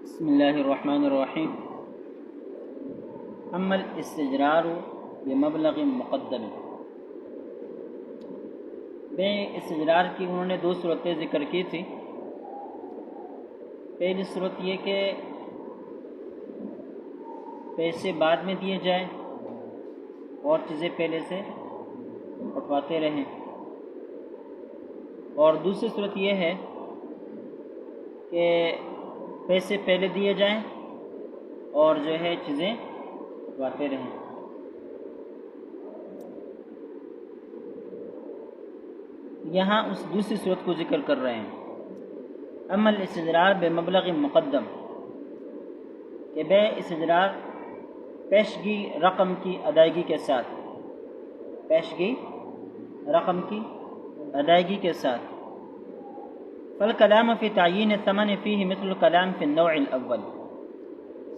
بسم اللہ الرحمن الرحیم۔ اما الاستجرار بمبلغ مقدم، بے استجرار کی انہوں نے دو صورتیں ذکر کی تھی۔ پہلی صورت یہ کہ پیسے بعد میں دیے جائیں اور چیزیں پہلے سے اٹھواتے رہیں، اور دوسری صورت یہ ہے کہ پیسے پہلے دیے جائیں اور جو ہے چیزیں اٹھواتے رہیں۔ یہاں اس دوسری صورت کو ذکر کر رہے ہیں، اما الاستجرار بمبلغ مقدم، کہ بے استجرار پیشگی رقم کی ادائیگی کے ساتھ، پیشگی رقم کی ادائیگی کے ساتھ۔ فالکلام فی تعیین الثمن فیہ مثل الکلام فی النوع الاول،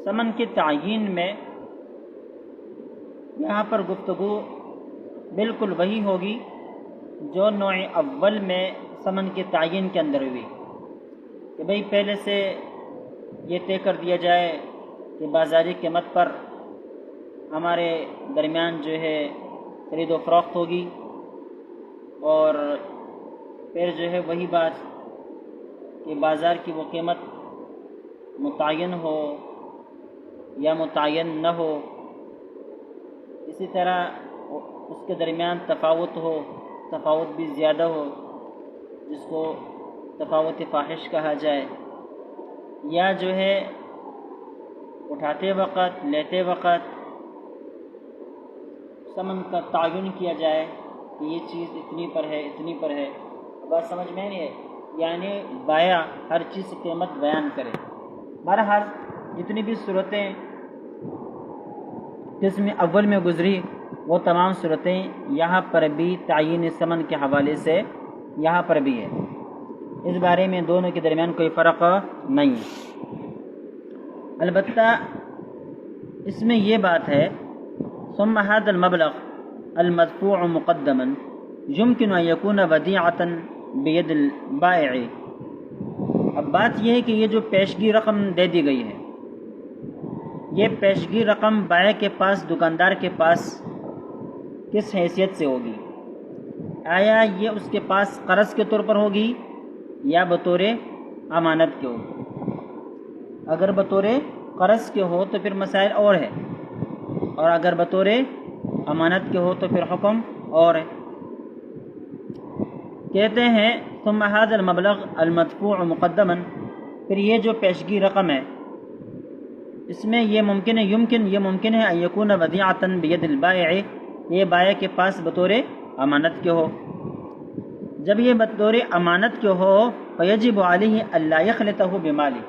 ثمن کی تعیین میں یہاں پر گفتگو بالکل وہی ہوگی جو نوع اول میں ثمن کے تعیین کے اندر ہوئی، کہ بھئی پہلے سے یہ طے کر دیا جائے کہ بازاری قیمت پر ہمارے درمیان جو ہے خرید و فروخت ہوگی، اور پھر جو ہے وہی بات کہ بازار کی وہ قیمت متعین ہو یا متعین نہ ہو، اسی طرح اس کے درمیان تفاوت ہو، تفاوت بھی زیادہ ہو جس کو تفاوت فاحش کہا جائے، یا جو ہے اٹھاتے وقت لیتے وقت ثمن کا تعین کیا جائے کہ یہ چیز اتنی پر ہے اتنی پر ہے۔ بات سمجھ میں نہیں ہے، یعنی بائع ہر چیز کی قیمت بیان کرے۔ بہرحال جتنی بھی صورتیں قسم اول میں گزری وہ تمام صورتیں یہاں پر بھی تعیین ثمن کے حوالے سے یہاں پر بھی ہے، اس بارے میں دونوں کے درمیان کوئی فرق نہیں ہے۔ البتہ اس میں یہ بات ہے، ثم هذا المبلغ المدفوع مقدما يمكن ان يكون وديعة بيد البائع۔ اب بات یہ ہے کہ یہ جو پیشگی رقم دے دی گئی ہے، یہ پیشگی رقم بائع کے پاس، دکاندار کے پاس کس حیثیت سے ہوگی؟ آیا یہ اس کے پاس قرض کے طور پر ہوگی یا بطور امانت کے ہوگی؟ اگر بطور قرض کے ہو تو پھر مسائل اور ہے، اور اگر بطور امانت کے ہو تو پھر حکم اور ہے۔ کہتے ہیں ثم هذا المبلغ المدفوع مقدما، پھر یہ جو پیشگی رقم ہے اس میں یہ ممکن ہے، یہ ممکن ہے ان یکون ودیعۃ بید البائع، یہ بائع کے پاس بطور امانت کے ہو۔ جب یہ بطور امانت کے ہو فیجب علیہ الا یخلطہ بمالہ،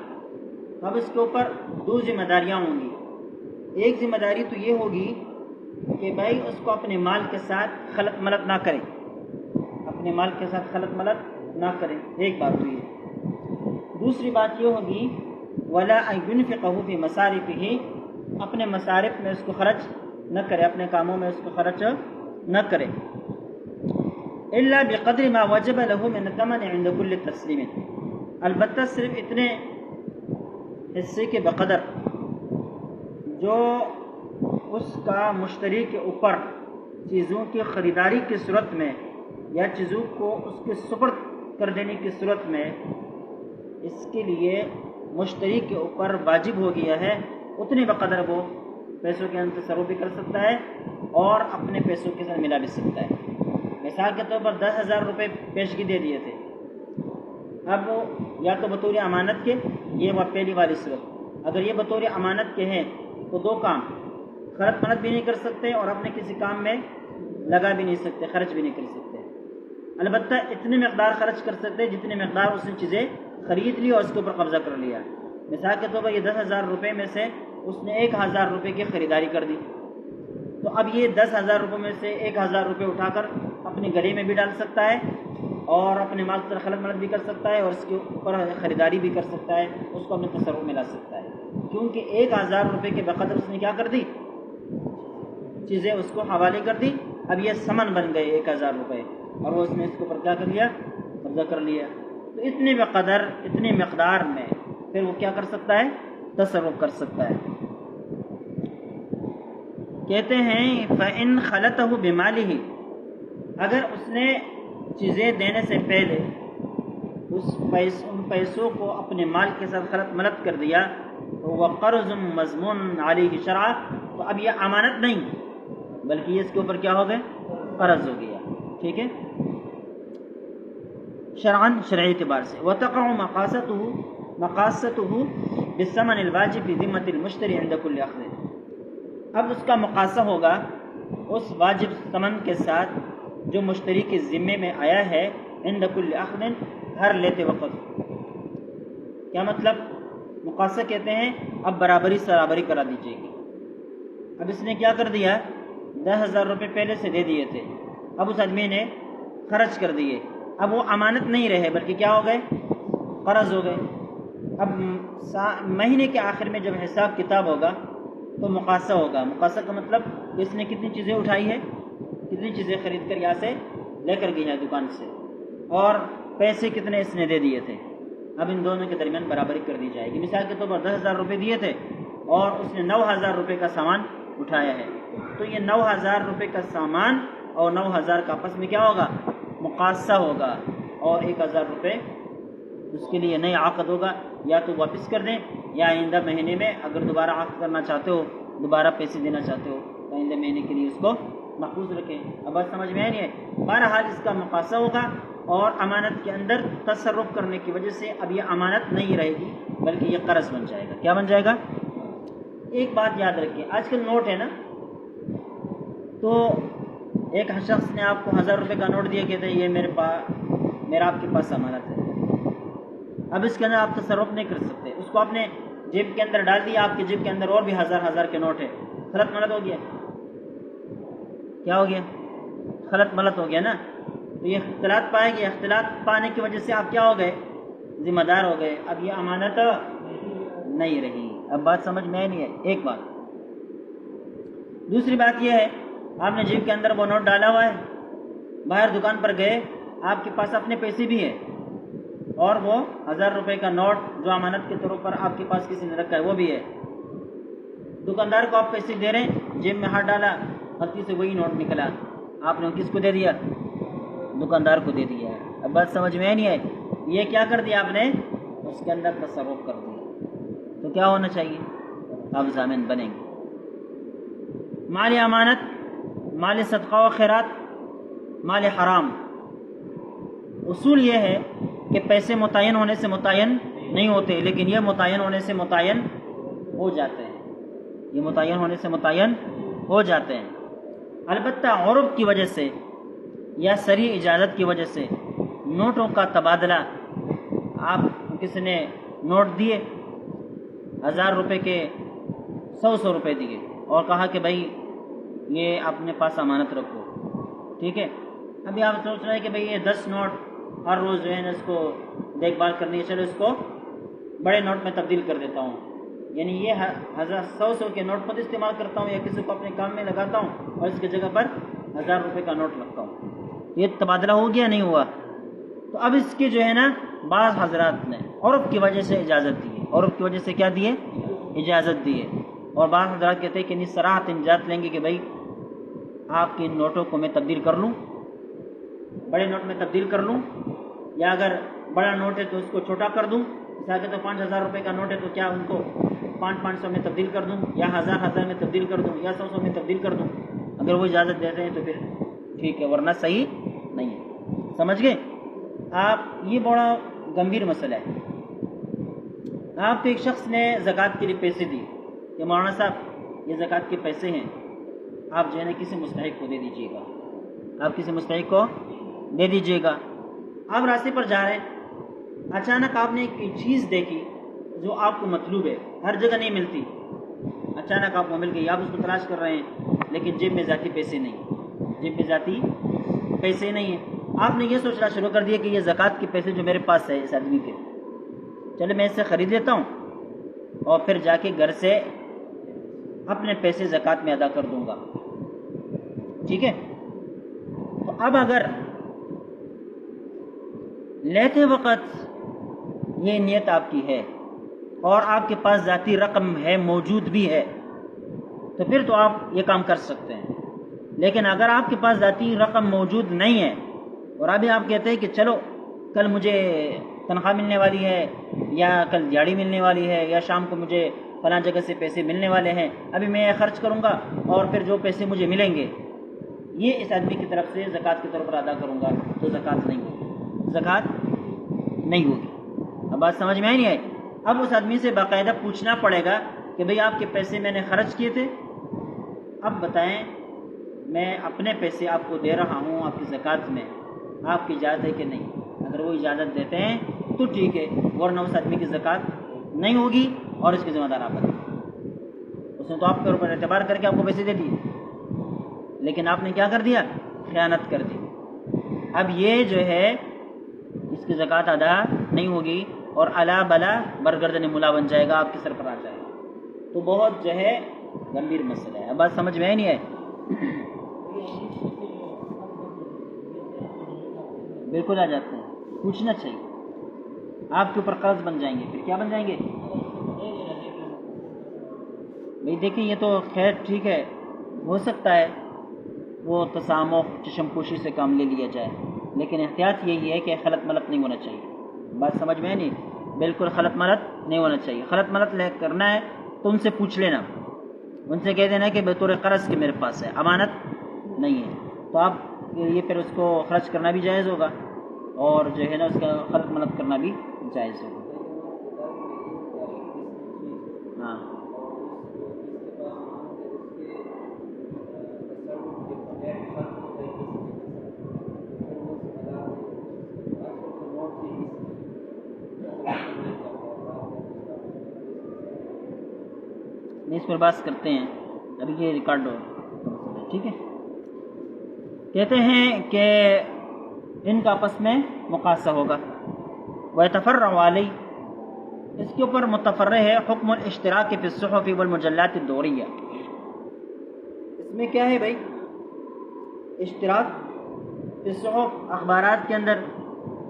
اب اس کے اوپر دو ذمہ داریاں ہوں گی۔ ایک ذمہ داری تو یہ ہوگی کہ بھائی اس کو اپنے مال کے ساتھ خلط ملط نہ کرے، اپنے مال کے ساتھ خلط ملط نہ کرے، ایک بات تو یہ۔ دوسری بات یہ ہوگی ولا ان ينفقه في مصارفه، اپنے مصارف میں اس کو خرچ نہ کرے، اپنے کاموں میں اس کو خرچ نہ کرے، الا بقدر ما وجب له من الثمن عند كل تسلیم، البتہ صرف اتنے حصے کے بقدر جو اس کا مشتری کے اوپر چیزوں کی خریداری کی صورت میں یا چیزوں کو اس کے سپرد کر دینے کی صورت میں اس کے لیے مشتری کے اوپر واجب ہو گیا ہے، اتنے بقدر وہ پیسوں کے اندر تصرف بھی کر سکتا ہے اور اپنے پیسوں کے ساتھ ملا بھی سکتا ہے۔ مثال کے طور پر 10,000 روپے پیشگی دے دیے تھے، اب یا تو بطور امانت کے، یہ وہ پہلی والی صورت، اگر یہ بطور امانت کے ہیں تو دو کام، خرچ ملت بھی نہیں کر سکتے اور اپنے کسی کام میں لگا بھی نہیں سکتے، خرچ بھی نہیں کر سکتے۔ البتہ اتنے مقدار خرچ کر سکتے جتنے مقدار اس نے چیزیں خرید لی اور اس کے اوپر قبضہ کر لیا۔ مثال کے طور پر یہ 10,000 روپے میں سے اس نے 1,000 روپے کی خریداری کر دی، تو اب یہ 10,000 روپے میں سے 1,000 روپے اٹھا کر اپنے گلے میں بھی ڈال سکتا ہے اور اپنے مال سے خلط ملط بھی کر سکتا ہے اور اس کے اوپر خریداری بھی کر سکتا ہے، اس کو اپنے تصرف میں لا سکتا ہے، کیونکہ 1,000 روپے کے بقدر اس نے کیا کر دی، چیزیں اس کو حوالے کر دی۔ اب یہ ثمن بن گئے 1,000 روپے، اور وہ اس نے اس کے اوپر کیا کر لیا، قبضہ کر لیا۔ تو اتنے بقدر، اتنے مقدار میں پھر وہ کیا کر سکتا ہے، تصرف کر سکتا ہے۔ کہتے ہیں فَإِنْ خَلَطَهُ بِمَالِهِ، اگر اس نے چیزیں دینے سے پہلے ان پیسوں کو اپنے مال کے ساتھ خلط ملط کر دیا تو وہ قرض مضمون علیہ شرعا، تو اب یہ امانت نہیں بلکہ یہ اس کے اوپر کیا ہو گئے؟ قرض ہو گیا، ٹھیک ہے، شرعاً شرعی اعتبار سے۔ وتقع مقاصته بالثمن الواجب في ذمة المشتری عند كل اخذ، اب اس کا مقاصہ ہوگا اس واجب ثمن کے ساتھ جو مشتری کے ذمے میں آیا ہے، عند كل اخذ، ہر لیتے وقت۔ کیا مطلب؟ مقاصہ کہتے ہیں اب برابری کرا دیجیے گی۔ اب اس نے کیا کر دیا؟ 10,000 روپے پہلے سے دے دیے تھے، اب اس آدمی نے خرچ کر دیے، اب وہ امانت نہیں رہے بلکہ کیا ہو گئے؟ قرض ہو گئے۔ اب مہینے کے آخر میں جب حساب کتاب ہوگا تو مقاصہ ہوگا۔ مقاصہ کا مطلب کہ اس نے کتنی چیزیں اٹھائی ہے، کتنی چیزیں خرید کر یہاں سے لے کر گئی ہے دکان سے، اور پیسے کتنے اس نے دے دیے تھے۔ اب ان دونوں کے درمیان برابری کر دی جائے گی۔ مثال کے طور پر 10,000 روپے دیے تھے اور اس نے 9,000 روپے کا سامان اٹھایا ہے، تو یہ 9,000 روپے کا سامان اور 9,000 کا آپس میں کیا ہوگا؟ مقاصہ ہوگا، اور 1,000 روپے اس کے لیے نئی عقد ہوگا، یا تو واپس کر دیں یا آئندہ مہینے میں اگر دوبارہ عقد کرنا چاہتے ہو، دوبارہ پیسے دینا چاہتے ہو تو آئندہ مہینے کے لیے اس کو محفوظ رکھیں۔ اب بات سمجھ میں آئی نہیں ہے؟ بہرحال اس کا مقاصہ ہوگا، اور امانت کے اندر تصرف کرنے کی وجہ سے اب یہ امانت نہیں رہے گی بلکہ یہ قرض بن جائے گا۔ کیا بن جائے گا؟ ایک بات یاد رکھیں، آج کل نوٹ ہے نا، تو ایک شخص نے آپ کو 1,000 روپے کا نوٹ دیا، کہتے ہیں یہ میرا آپ کے پاس امانت ہے۔ اب اس کے اندر آپ تصرف نہیں کر سکتے، اس کو آپ نے جیب کے اندر ڈال دیا، آپ کی جیب کے اندر اور بھی 1,000 کے نوٹ ہے، خلط ملط ہو گیا۔ کیا ہو گیا؟ خلط ملط ہو گیا نا، تو یہ اختلاط پائے گی، اختلاط پانے کی وجہ سے آپ کیا ہو گئے؟ ذمہ دار ہو گئے، اب یہ امانت نہیں رہی۔ اب بات سمجھ میں آئی نہیں ہے؟ ایک بات۔ دوسری بات یہ ہے، آپ نے جیب کے اندر وہ نوٹ ڈالا ہوا ہے، باہر دکان پر گئے، آپ کے پاس اپنے پیسے بھی ہیں، اور وہ 1,000 روپے کا نوٹ جو امانت کے طور پر آپ کے پاس کسی نے رکھا ہے وہ بھی ہے۔ دکاندار کو آپ پیسے دے رہے ہیں، جیب میں ہاتھ ڈالا، غلطی سے وہی نوٹ نکلا، آپ نے کس کو دے دیا؟ دکاندار کو دے دیا۔ اب بات سمجھ میں نہیں ہے؟ یہ کیا کر دیا آپ نے؟ اس کے اندر تصرف کر دیا، تو کیا ہونا چاہیے؟ آپ ضامن بنیں گے۔ مال امانت، مال صدقہ و خیرات، مال حرام، اصول یہ ہے کہ پیسے متعین ہونے سے متعین نہیں ہوتے، لیکن یہ متعین ہونے سے متعین ہو جاتے ہیں، یہ متعین ہونے سے متعین ہو جاتے ہیں۔ البتہ عرف کی وجہ سے یا صریح اجازت کی وجہ سے نوٹوں کا تبادلہ، آپ کسی نے نوٹ دیے 1,000 روپے کے 100 روپے دیے اور کہا کہ بھائی یہ اپنے پاس امانت رکھو، ٹھیک ہے، ابھی آپ سوچ رہے ہیں کہ بھائی یہ 10 نوٹ ہر روز جو ہے نا اس کو دیکھ بھال کرنی ہے، چلو اس کو بڑے نوٹ میں تبدیل کر دیتا ہوں، یعنی یہ 100 کے نوٹ خود استعمال کرتا ہوں یا کسی کو اپنے کام میں لگاتا ہوں اور اس کی جگہ پر 1,000 روپے کا نوٹ رکھتا ہوں، یہ تبادلہ ہو گیا نہیں ہوا؟ تو اب اس کی جو ہے نا بعض حضرات نے عرف کی وجہ سے اجازت دی ہے، عرف کی وجہ سے کیا دیے؟ اجازت دی ہے، اور بعض حضرات کہتے ہیں کہ صراحت اجازت لیں گے کہ بھائی آپ کے نوٹوں کو میں تبدیل کر لوں، بڑے نوٹ میں تبدیل کر لوں، یا اگر بڑا نوٹ ہے تو اس کو چھوٹا کر دوں، مثال کے تو 5,000 روپے کا نوٹ ہے تو کیا ان کو 500 میں تبدیل کر دوں، یا 1,000 میں تبدیل کر دوں، یا 100 میں تبدیل کر دوں؟ اگر وہ اجازت دیتے ہیں تو پھر ٹھیک ہے، ورنہ صحیح نہیں ہے۔ سمجھ گئے آپ؟ یہ بڑا گمبھیر مسئلہ ہے۔ آپ کو ایک شخص نے زکوٰۃ کے لیے پیسے دیے کہ مولانا صاحب یہ زکوٰۃ کے پیسے ہیں، آپ جو ہے نا کسی مستحق کو دے دیجیے گا، آپ کسی مستحق کو دے دیجیے گا۔ آپ راستے پر جا رہے ہیں، اچانک آپ نے ایک چیز دیکھی جو آپ کو مطلوب ہے، ہر جگہ نہیں ملتی، اچانک آپ کو مل گئی، آپ اس کو تلاش کر رہے ہیں لیکن جیب میں ذاتی پیسے نہیں، جیب میں ذاتی پیسے نہیں ہیں، آپ نے یہ سوچنا شروع کر دیا کہ یہ زکوٰۃ کے پیسے جو میرے پاس ہے اس آدمی کے، چلے میں اس سے خرید لیتا ہوں اور پھر جا کے گھر سے اپنے پیسے زکوٰۃ میں ادا کر دوں گا، ٹھیک ہے۔ تو اب اگر لیتے وقت یہ نیت آپ کی ہے اور آپ کے پاس ذاتی رقم ہے، موجود بھی ہے، تو پھر تو آپ یہ کام کر سکتے ہیں۔ لیکن اگر آپ کے پاس ذاتی رقم موجود نہیں ہے اور ابھی آپ کہتے ہیں کہ چلو کل مجھے تنخواہ ملنے والی ہے، یا کل دیہڑی ملنے والی ہے، یا شام کو مجھے فلاں جگہ سے پیسے ملنے والے ہیں، ابھی میں یہ خرچ کروں گا اور پھر جو پیسے مجھے ملیں گے یہ اس آدمی کی طرف سے زکوٰۃ کے طور پر ادا کروں گا، تو زکوٰۃ نہیں ہوگی، زکوٰۃ نہیں ہوگی۔ اب بات سمجھ میں آئی نہیں آئی؟ اب اس آدمی سے باقاعدہ پوچھنا پڑے گا کہ بھئی آپ کے پیسے میں نے خرچ کیے تھے، اب بتائیں میں اپنے پیسے آپ کو دے رہا ہوں آپ کی زکوٰۃ میں، آپ کی اجازت ہے کہ نہیں؟ اگر وہ اجازت دیتے ہیں تو ٹھیک ہے، ورنہ اس آدمی کی زکوٰۃ نہیں ہوگی اور اس کے ذمہ دار آپ بنیں۔ اس نے تو آپ کے اوپر اعتبار کر کے آپ کو پیسے دے دیے، لیکن آپ نے کیا کر دیا؟ خیانت کر دی۔ اب یہ جو ہے اس کی زکوٰۃ ادا نہیں ہوگی اور الا بلا برگردن ملا بن جائے گا، آپ کے سر پر آ جائے گا۔ تو بہت جو ہے گمبھیر مسئلہ ہے۔ اب بات سمجھ میں آئی نہیں ہے؟ بالکل آ جاتے ہیں، پوچھنا چاہیے۔ آپ کے اوپر قرض بن جائیں گے، پھر کیا بن جائیں گے؟ بھئی دیکھیں یہ تو خیر ٹھیک ہے، ہو سکتا ہے وہ تسامح چشم پوشی سے کام لے لیا جائے، لیکن احتیاط یہی ہے کہ خلط ملط نہیں ہونا چاہیے۔ بات سمجھ میں نہیں؟ بالکل خلط ملط نہیں ہونا چاہیے۔ خلط ملط کرنا ہے تو ان سے پوچھ لینا، ان سے کہہ دینا کہ بطور قرض کے میرے پاس ہے، امانت نہیں ہے، تو آپ یہ پھر اس کو خرچ کرنا بھی جائز ہوگا اور جو ہے نا اس کا خلط ملط کرنا بھی جائز ہوگا۔ ہاں اس پر بات کرتے ہیں، ابھی یہ ریکارڈ ہو ٹھیک ہے۔ کہتے ہیں کہ ان کا آپس میں مقاصہ ہوگا۔ وَيَتَفَرَّعُ عَلَيْهِ، اس کے اوپر متفرع ہے حکم الاشتراک فی الصحف والمجلات الدوریہ۔ اس میں کیا ہے بھائی؟ اشتراک فی الصحف، اخبارات کے اندر،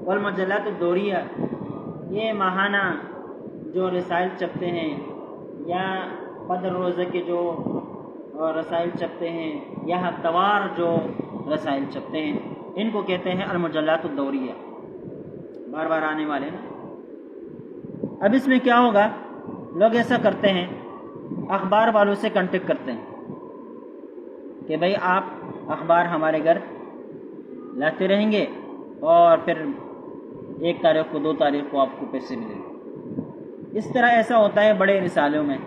والمجلات الدوریہ، یہ ماہانہ جو رسائل چھپتے ہیں یا قدر روزہ کے جو رسائل چھپتے ہیں یا ہفتوار جو رسائل چھپتے ہیں، ان کو کہتے ہیں المجلات الدوریہ، بار بار آنے والے نا۔ اب اس میں کیا ہوگا؟ لوگ ایسا کرتے ہیں، اخبار والوں سے کانٹیکٹ کرتے ہیں کہ بھئی آپ اخبار ہمارے گھر لاتے رہیں گے اور پھر 1 تاریخ کو 2 تاریخ کو آپ کو پیسے ملیں گے۔ اس طرح ایسا ہوتا ہے بڑے رسالوں میں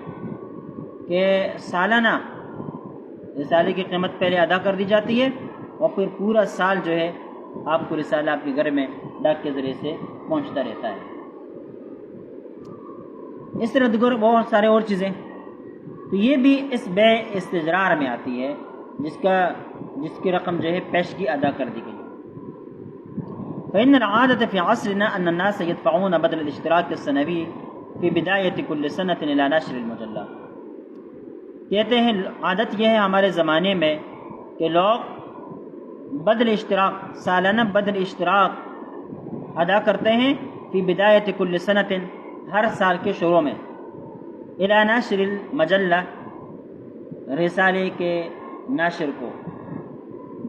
کہ سالانہ رسالے کی قیمت پہلے ادا کر دی جاتی ہے اور پھر پورا سال جو ہے آپ کو رسالہ آپ کے گھر میں ڈاک کے ذریعے سے پہنچتا رہتا ہے۔ اس طرح دیگر بہت سارے اور چیزیں، تو یہ بھی اس بیع استجرار میں آتی ہے جس کی رقم جو ہے پیشگی ادا کر دی گئی۔ فإن العادة في عصرنا أن الناس يدفعون بدل الاشتراك السنوي في بداية كل سنة إلى نشر المجلة۔ کہتے ہیں عادت یہ ہے ہمارے زمانے میں کہ لوگ بدل اشتراک، سالانہ بدل اشتراک ادا کرتے ہیں فی بدایت کل سنت، ہر سال کے شروع میں، الی ناشر المجلہ، رسالے کے ناشر کو،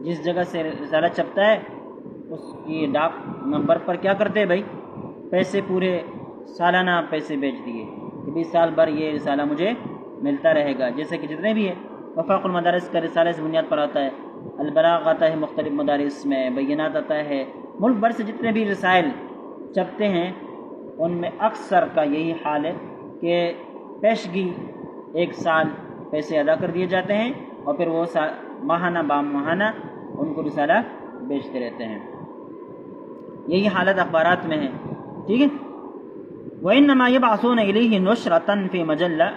جس جگہ سے رسالہ چھپتا ہے اس کی ڈاک نمبر پر کیا کرتے ہیں بھائی؟ پیسے پورے سالانہ پیسے بیچ دیے کہ 20 سال بھر یہ رسالہ مجھے ملتا رہے گا، جیسے کہ جتنے بھی ہے۔ وفاق المدارس کا رسالہ اس بنیاد پر آتا ہے، البلاغ آتا ہے مختلف مدارس میں، بینات آتا ہے، ملک بھر سے جتنے بھی رسائل چھپتے ہیں ان میں اکثر کا یہی حال ہے کہ پیشگی 1 سال پیسے ادا کر دیے جاتے ہیں اور پھر وہ ماہانہ ماہانہ ان کو رسالہ بیچتے رہتے ہیں۔ یہی حالت اخبارات میں ہے، ٹھیک ہے۔ وَإِنَّمَا يَبْعَثُونَ إِلَيْهِ نُشْرَةً فِي مَجَلَّةٍ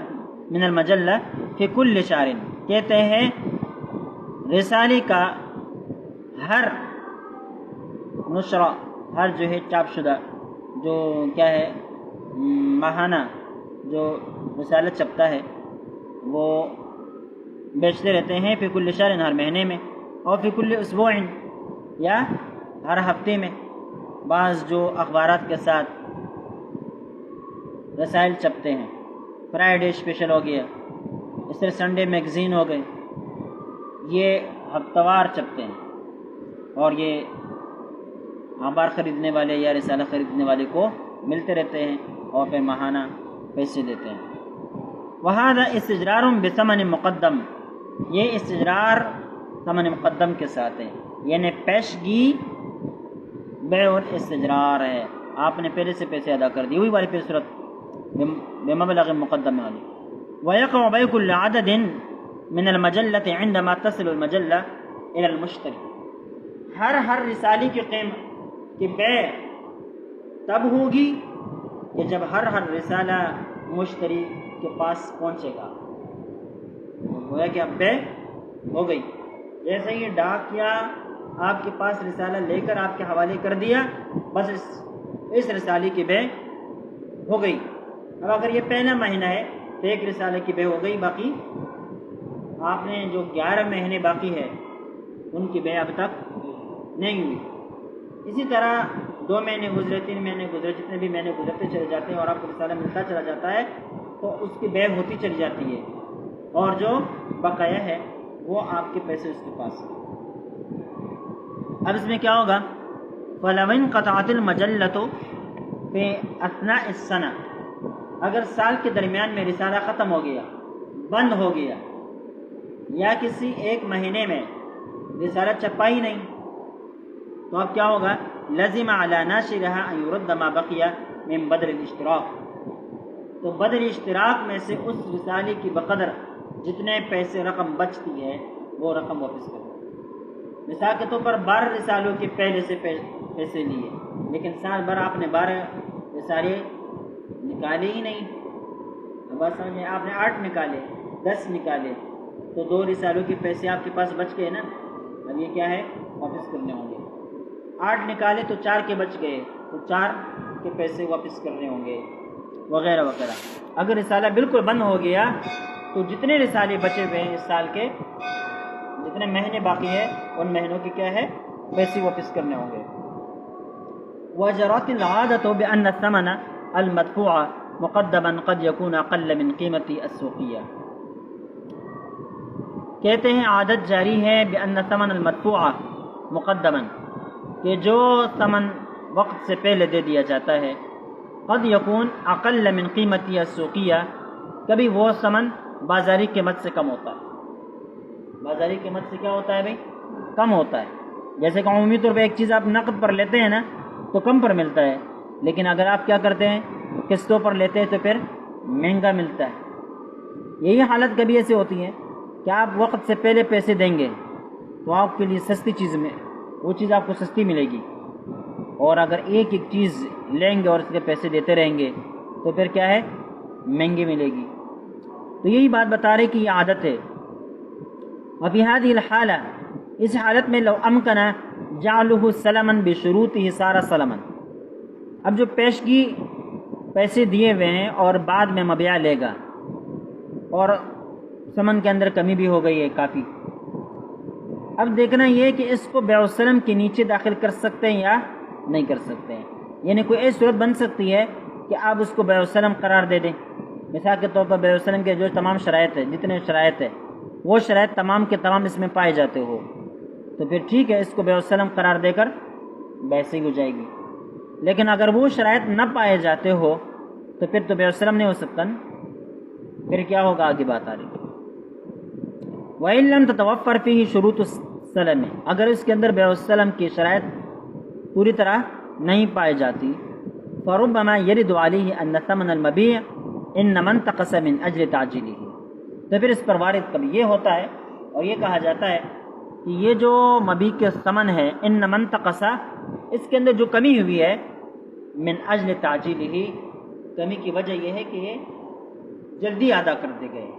من المجلہ فی کل شہر، کہتے ہیں رسالے کا ہر نشرہ، ہر جو ہے چاپ شدہ جو کیا ہے ماہانہ جو رسالہ چھپتا ہے وہ بیچتے رہتے ہیں فی کل شہر، ہر مہینے میں، اور فی کل اسبوع، یا ہر ہفتے میں۔ بعض جو اخبارات کے ساتھ رسائل چھپتے ہیں، فرائیڈے اسپیشل ہو گیا، اس طرح سنڈے میگزین ہو گئے، یہ ہفتہ وار چھپتے ہیں اور یہ اخبار خریدنے والے یا رسالہ خریدنے والے کو ملتے رہتے ہیں اور پھر ماہانہ پیسے دیتے ہیں۔ وہذا استجرار بثمن مقدم، یہ استجرار ثمن مقدم کے ساتھ ہے، یعنی پیشگی بیع الاستجرار ہے، آپ نے پہلے سے پیسے ادا کر دیے، وہی والی پھر صورت بمبلغ مقدم والی۔ ويقع بيع كل عدد من المجلة عندما تصل المجلة إلى المشتري، ہر رسالے کی قیمت کی بیع تب ہوگی کہ جب ہر رسالہ مشتری کے پاس پہنچے گا، گویا کہ اب بیع ہو گئی۔ جیسے ہی ڈاکیا آپ کے پاس رسالہ لے کر آپ کے حوالے کر دیا، بس اس رسالے کی بیع ہو گئی۔ اب اگر یہ پہلا مہینہ ہے تو ایک رسالے کی بیع ہو گئی، باقی آپ نے جو 11 مہینے باقی ہے ان کی بیع اب تک نہیں ہوئی۔ اسی طرح 2 مہینے گزرے، 3 مہینے گزرے، جتنے بھی مہینے گزرتے چلے جاتے ہیں اور آپ کو رسالہ ملتا چلا جاتا ہے تو اس کی بیع ہوتی چلی جاتی ہے، اور جو بقایا ہے وہ آپ کے پیسے اس کے پاس ہیں۔ اب اس میں کیا ہوگا؟ فَلَوْ انْقَطَعَتِ الْمَجَلَّةُ فِي أَثْنَاءِ السَّنَةِ، اگر سال کے درمیان میں رسالہ ختم ہو گیا، بند ہو گیا، یا کسی ایک مہینے میں رسالہ چھپا ہی نہیں، تو اب کیا ہوگا؟ لزم علی ناشرها ان يرد ما بقي من بدل الاشتراک، تو بدل اشتراک میں سے اس رسالے کی بقدر جتنے پیسے رقم بچتی ہے وہ رقم واپس کرو۔ مثال کے طور پر 12 رسالوں کے پہلے سے پیسے لیے، لیکن سال بھر آپ نے 12 رسالے نکالے ہی نہیں، بس سمجھیں آپ نے 8 نکالے، 10 نکالے، تو 2 رسالوں کے پیسے آپ کے پاس بچ گئے نا، اب یہ کیا ہے؟ واپس کرنے ہوں گے۔ 8 نکالے تو 4 کے بچ گئے، تو 4 کے پیسے واپس کرنے ہوں گے، وغیرہ وغیرہ۔ اگر رسالہ بالکل بند ہو گیا تو جتنے رسالے بچے ہوئے ہیں اس سال کے، جتنے مہینے باقی ہیں ان مہینوں کے کیا ہے؟ پیسے واپس کرنے ہوں گے۔ وجرت العادة بأن الثمن المدفوع مقدما قد يكون اقل من قیمتی السوقیہ، کہتے ہیں عادت جاری ہے بأن الثمن المدفوع مقدما، کہ جو ثمن وقت سے پہلے دے دیا جاتا ہے، قد یکون اقل من قیمتی السوقیہ، کبھی وہ ثمن بازاری قیمت سے کم ہوتا ہے۔ بازاری قیمت سے کیا ہوتا ہے بھائی؟ کم ہوتا ہے۔ جیسے کہ عمومی طور پہ ایک چیز آپ نقد پر لیتے ہیں نا تو کم پر ملتا ہے، لیکن اگر آپ کیا کرتے ہیں؟ قسطوں پر لیتے ہیں تو پھر مہنگا ملتا ہے۔ یہی حالت کبھی ایسے ہوتی ہے کہ آپ وقت سے پہلے پیسے دیں گے تو آپ کے لیے سستی چیز میں وہ چیز آپ کو سستی ملے گی، اور اگر ایک ایک چیز لیں گے اور اس کے پیسے دیتے رہیں گے تو پھر کیا ہے؟ مہنگی ملے گی۔ تو یہی بات بتا رہے کہ یہ عادت ہے۔ وفي هذه الحالة، اس حالت میں لو امکن جعله سلما بشروطه صار سلما، اب جو پیشگی پیسے دیے ہوئے ہیں اور بعد میں مبیع لے گا اور ثمن کے اندر کمی بھی ہو گئی ہے کافی، اب دیکھنا یہ کہ اس کو بیع السلم کے نیچے داخل کر سکتے ہیں یا نہیں کر سکتے ہیں۔ یعنی کوئی ایسی صورت بن سکتی ہے کہ آپ اس کو بیع السلم قرار دے دیں، مثال کے طور پر بیع السلم کے جو تمام شرائط ہے، جتنے شرائط ہے وہ شرائط تمام کے تمام اس میں پائے جاتے ہو تو پھر ٹھیک ہے، اس کو بیع السلم قرار دے کر بیع صحیح ہو جائے گی۔ لیکن اگر وہ شرائط نہ پائے جاتے ہو تو پھر تو بیع السلم نہیں ہو سکتا نا، پھر کیا ہوگا؟ آگے بات آ رہی ہے۔ وَإِن لَمْ تَتَوَفَّرْ فِيهِ شُرُوطُ السَّلَمِ، اگر اس کے اندر بیع السلم کی شرائط پوری طرح نہیں پائی جاتی، فَرُبَّمَا يَرِدُ عَلَيْهِ أَنَّ ثَمَنَ الْمَبِيعِ إِنَّمَا انْتَقَصَ مِنْ أَجْلِ تَعْجِيلِهِ، تو پھر اس پر وارد کبھی یہ ہوتا ہے اور یہ کہا جاتا ہے کہ یہ جو مبیع کے ثمن ہے، انما انتقص، اس کے اندر جو کمی ہوئی ہے، من اجل تعجیلہ، کمی کی وجہ یہ ہے کہ یہ جلدی ادا کر دے گئے،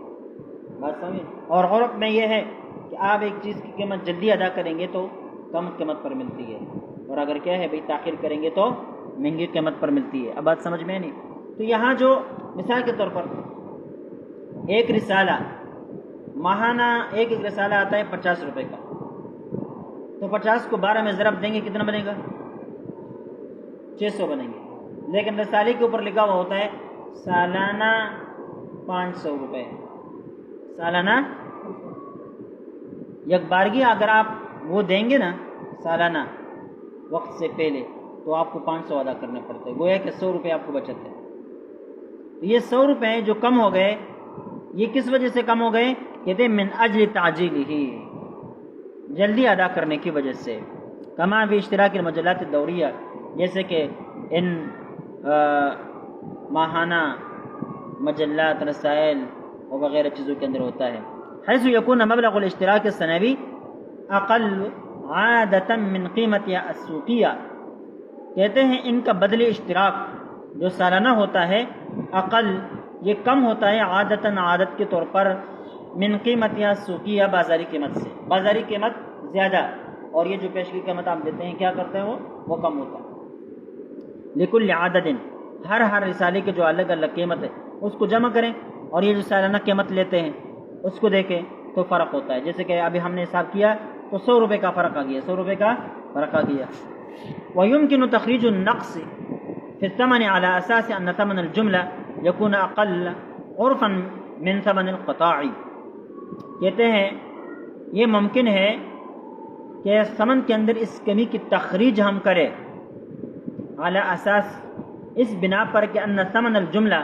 بات سمجھے۔ اور عرف میں یہ ہے کہ آپ ایک چیز کی قیمت جلدی ادا کریں گے تو کم قیمت پر ملتی ہے، اور اگر کیا ہے بھئی تاخیر کریں گے تو مہنگی قیمت پر ملتی ہے۔ اب بات سمجھ میں نہیں؟ تو یہاں جو مثال کے طور پر ایک رسالہ ماہانہ ایک رسالہ آتا ہے 50 روپے کا، تو 50 کو 12 میں ضرب دیں گے کتنا بنے گا؟ 600 بنے گے۔ لیکن رسالے کے اوپر لکھا ہوا ہوتا ہے سالانہ 500 روپے، سالانہ یک بارگی اگر آپ وہ دیں گے نا سالانہ وقت سے پہلے تو آپ کو 500 ادا کرنے پڑتے، گویا کہ 100 روپے آپ کو بچت ہے۔ یہ 100 روپے جو کم ہو گئے یہ کس وجہ سے کم ہو گئے؟ کہتے ہیں من اجل تعجیلہ، جلدی ادا کرنے کی وجہ سے، کما بھی اشتراک المجلات الدوریہ، جیسے کہ ان ماہانہ مجلات رسائل اور وغیرہ چیزوں کے اندر ہوتا ہے۔ حیث یکون مبلغ الاشتراک السنوی اقل عادتا من قیمتها السوقیہ، کہتے ہیں ان کا بدل اشتراک جو سالانہ ہوتا ہے اقل، یہ کم ہوتا ہے عادتاً عادت کے طور پر، من قیمتها السوقیہ بازاری قیمت سے، بازاری قیمت زیادہ اور یہ جو پیشگی قیمت آپ دیتے ہیں کیا کرتے ہیں وہ کم ہوتا ہے۔ لکل عدد، ہر رسالے کے جو الگ الگ قیمت ہے اس کو جمع کریں اور یہ جو سالانہ قیمت لیتے ہیں اس کو دیکھیں تو فرق ہوتا ہے۔ جیسے کہ ابھی ہم نے حساب کیا تو 100 روپے کا فرق آ گیا، 100 روپے کا فرق آ گیا۔ وَيُمْكِنُ تَخْرِيجُ النَّقْصِ فِي الثَّمَنِ عَلَى أَسَاسِ أَنَّ ثَمَنَ الْجُمْلَةِ يَكُونَ أَقَلَّ عُرْفًا مِنْ ثَمَنِ الْقَطَاعِ، کہتے ہیں یہ ممکن ہے کہ ثمن کے اندر اس کمی کی تخریج ہم کریں علی اساس، اس بنا پر کہ ان ثمن الجملہ،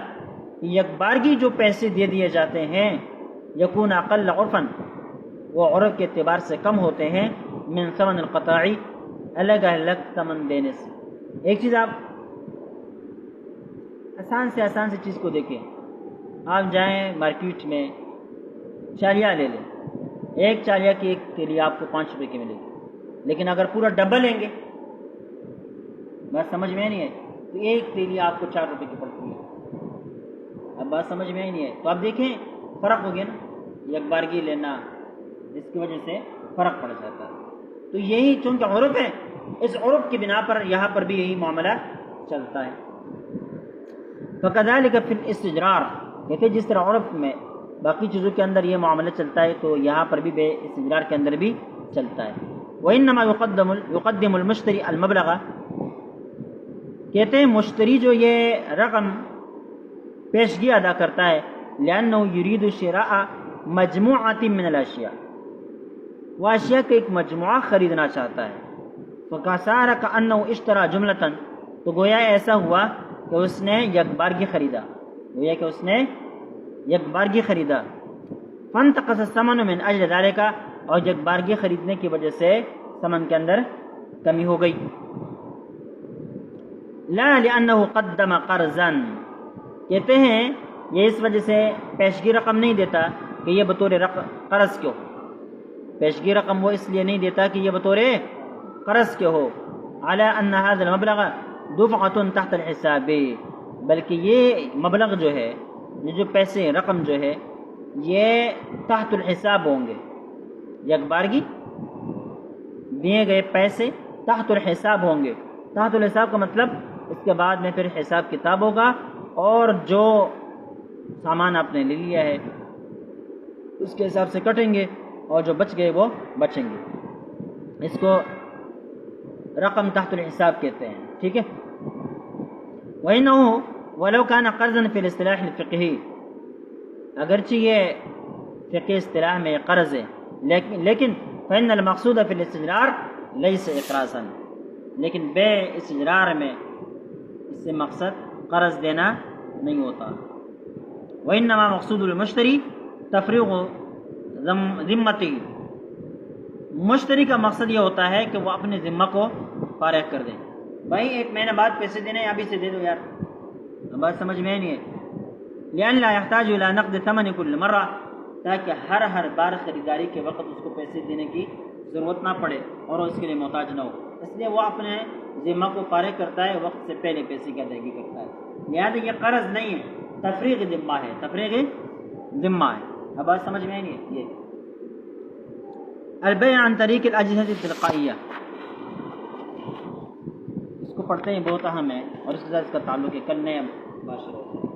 یک بارگی جو پیسے دے دیے جاتے ہیں، یکون اقل عرفاً، وہ عرف کے اعتبار سے کم ہوتے ہیں، من ثمن القطاعی، الگ الگ ثمن دینے سے۔ ایک چیز آپ آسان سے چیز کو دیکھیں، آپ جائیں مارکیٹ میں چالیا لے لیں، ایک چالیا کی ایک تیلی آپ کو 5 روپے کی ملے گی، لیکن اگر پورا ڈبہ لیں گے، بات سمجھ میں نہیں ہے، تو ایک تیلی آپ کو 4 روپے کی پڑتی ہے۔ اب بات سمجھ میں نہیں ہے تو آپ دیکھیں فرق ہو گیا نا، یک بارگی لینا اس کی وجہ سے فرق پڑ جاتا ہے۔ تو یہی چونکہ عرف ہے، اس عرف کی بنا پر یہاں پر بھی یہی معاملہ چلتا ہے۔ فَكَذَلِكَ فِي الْإِسْتِجْرَارِ، کہتے جس طرح عرف میں باقی چیزوں کے اندر یہ معاملہ چلتا ہے تو یہاں پر بھی بے استجرار کے اندر بھی چلتا ہے۔ وَإِنَّمَا يُقَدِّمُ الْمُشْتَرِي الْمَبْلَغَ، کہتے ہیں مشتری جو یہ رقم پیشگی ادا کرتا ہے، لِأَنَّهُ يُرِيدُ شِرَاءَ مَجْمُوعَةٍ مِنَ الْأَشْيَاءِ، وہ اشیاء کا ایک مجموعہ خریدنا چاہتا ہے۔ فَكَسَارَ كَأَنَّهُ اشْتَرَى جُمْلَةً، تو گویا ایسا ہوا کہ اس نے یک بارگی خریدا، گویا کہ اس نے یک بارگی خریدا۔ فَانْتَقَصَ الثَّمَنُ مِنْ أَجْلِ ذَلِكَ، اور یک بارگی خریدنے کی وجہ سے ثمن کے اندر کمی ہو گئی۔ لا لِأَنَّهُ قَدَّمَ قَرْضًا، کہتے ہیں یہ اس وجہ سے پیشگی رقم نہیں دیتا کہ یہ بطور قرض کیوں، پیشگی رقم وہ اس لیے نہیں دیتا کہ یہ بطور قرض کے ہو، عَلَى أَنَّ هَذَا الْمَبْلَغَ دُفْعَةٌ تحت الحساب، بلکہ یہ مبلغ جو ہے، یہ جو پیسے رقم جو ہے یہ تحت الحساب ہوں گے، یک بارگی دیے گئے پیسے تحت الحساب ہوں گے۔ تحت الحساب کا مطلب اس کے بعد میں پھر حساب کتاب ہوگا اور جو سامان آپ نے لے لیا ہے اس کے حساب سے کٹیں گے اور جو بچ گئے وہ بچیں گے، اس کو رقم تحت الحساب کہتے ہیں، ٹھیک ہے۔ وَإِنَّهُ وَلَوْ كَانَ قَرْضًا فِي الْإِصْطِلَاحِ الْفِقْهِيِّ، اگرچہ یہ فقہی اصطلاح میں قرض ہے، لیکن فَإِنَّ الْمَقْصُودَ فِي الْإِسْتِجْرَارِ لَيْسَ إِقْرَاضًا، لیکن بے استجرار میں اس سے مقصد قرض دینا نہیں ہوتا۔ وَإِنَّمَا مقصود المشتری تفریغ ذمتی، مشتری کا مقصد یہ ہوتا ہے کہ وہ اپنے ذمہ کو فارغ کر دیں، بھائی ایک مہینہ بعد پیسے دینے ہیں ابھی سے دے دو یار، بات سمجھ میں نہیں ہے۔ لأن لا يحتاج إلى نقد ثمن كل مرہ، تاکہ ہر بار خریداری کے وقت اس کو پیسے دینے کی ضرورت نہ پڑے اور اس کے لیے محتاج نہ ہو، اس لیے وہ اپنے ذمہ کو فارغ کرتا ہے، وقت سے پہلے پیسے کی ادائیگی کرتا ہے۔ لہذا یہ قرض نہیں ہے، تفریغ ذمہ ہے، تفریغ ذمہ ہے۔ اب بات سمجھ میں نہیں ہے۔ یہ البیع عن طریق الاجہزہ التلقائیہ، اس کو پڑھتے ہیں، بہت اہم ہے اور اس کے ساتھ اس کا تعلق ہے، کل نئے بات شروع ہوتا ہے،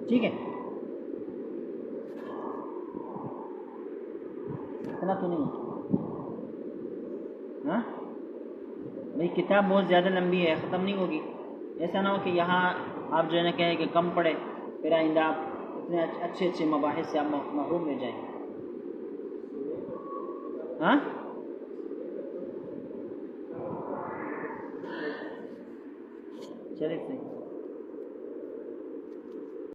ٹھیک ہے۔ اتنا تو نہیں ہاں بھائی، کتاب بہت زیادہ لمبی ہے، ختم نہیں ہوگی، ایسا نہ ہو کہ یہاں آپ جو ہے نا کہیں کہ کم پڑھے، پھر آئندہ آپ اتنے اچھے اچھے مباحث سے آپ محروم رہ جائیں گے. ہاں چلے صحیح.